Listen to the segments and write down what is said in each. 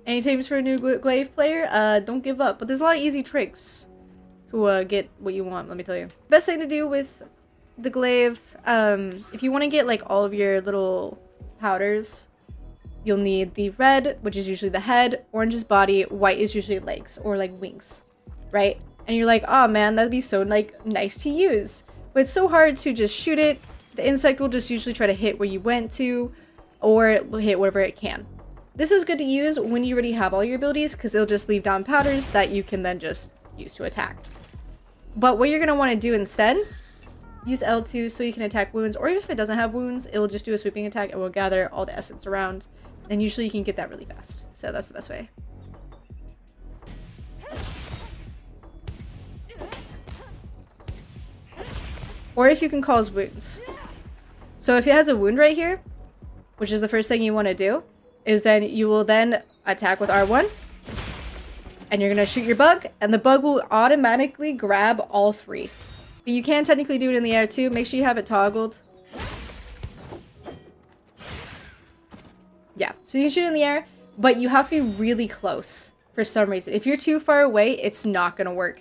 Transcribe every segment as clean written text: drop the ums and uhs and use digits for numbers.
Any tips for a new glaive player? Don't give up. But there's a lot of easy tricks to get what you want, let me tell you. Best thing to do with the glaive, if you want to get like all of your little powders, you'll need the red, which is usually the head, orange is body, white is usually legs or like wings, right? And you're like, oh man, that'd be so like nice to use. But it's so hard to just shoot it. The insect will just usually try to hit where you went to, or it will hit wherever it can. This is good to use when you already have all your abilities because it'll just leave down powders that you can then just use to attack. But what you're going to want to do instead, use L2 so you can attack wounds, or if it doesn't have wounds, it will just do a sweeping attack and will gather all the essence around. And usually you can get that really fast. So that's the best way. Or if you can cause wounds. So if it has a wound right here, which is the first thing you want to do, is then you will then attack with R1. And you're going to shoot your bug, and the bug will automatically grab all three. But you can technically do it in the air too. Make sure you have it toggled. Yeah, so you can shoot in the air, but you have to be really close for some reason. If you're too far away, it's not going to work.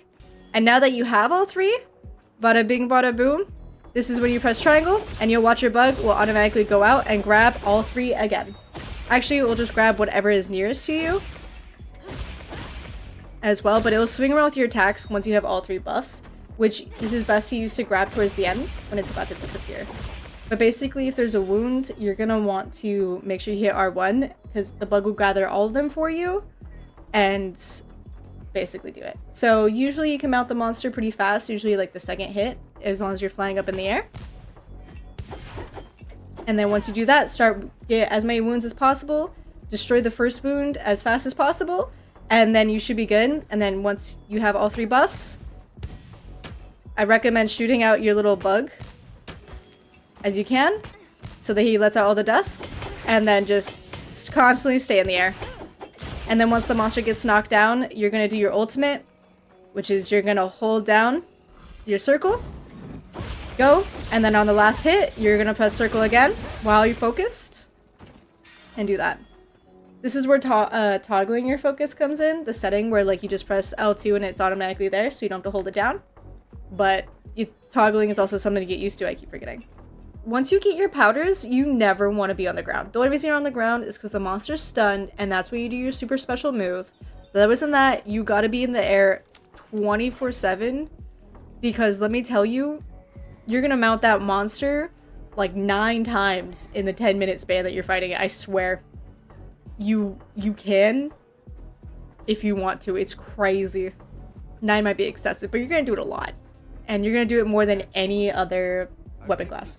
And now that you have all three, bada bing bada boom, this is when you press triangle, and you'll watch your bug will automatically go out and grab all three again. Actually, it will just grab whatever is nearest to you as well, but it will swing around with your attacks once you have all three buffs, which this is best to use to grab towards the end when it's about to disappear. But basically, if there's a wound, you're going to want to make sure you hit R1 because the bug will gather all of them for you and basically do it. So usually you can mount the monster pretty fast, usually like the second hit, as long as you're flying up in the air. And then once you do that, get as many wounds as possible, destroy the first wound as fast as possible, and then you should be good. And then once you have all three buffs, I recommend shooting out your little bug as you can so that he lets out all the dust, and then just constantly stay in the air. And then once the monster gets knocked down, you're going to do your ultimate, which is you're going to hold down your circle, go, and then on the last hit, you're going to press circle again while you're focused, and do that. This is where toggling your focus comes in, the setting where like you just press L2 and it's automatically there, so you don't have to hold it down. But toggling is also something to get used to, I keep forgetting. Once you get your powders, you never want to be on the ground. The only reason you're on the ground is because the monster's stunned, and that's when you do your super special move. But other than that, you gotta be in the air 24/7, because let me tell you, you're gonna mount that monster like 9 times in the 10-minute span that you're fighting it, I swear. You can, if you want to. It's crazy. 9 might be excessive, but you're gonna do it a lot. And you're gonna do it more than any other weapon class.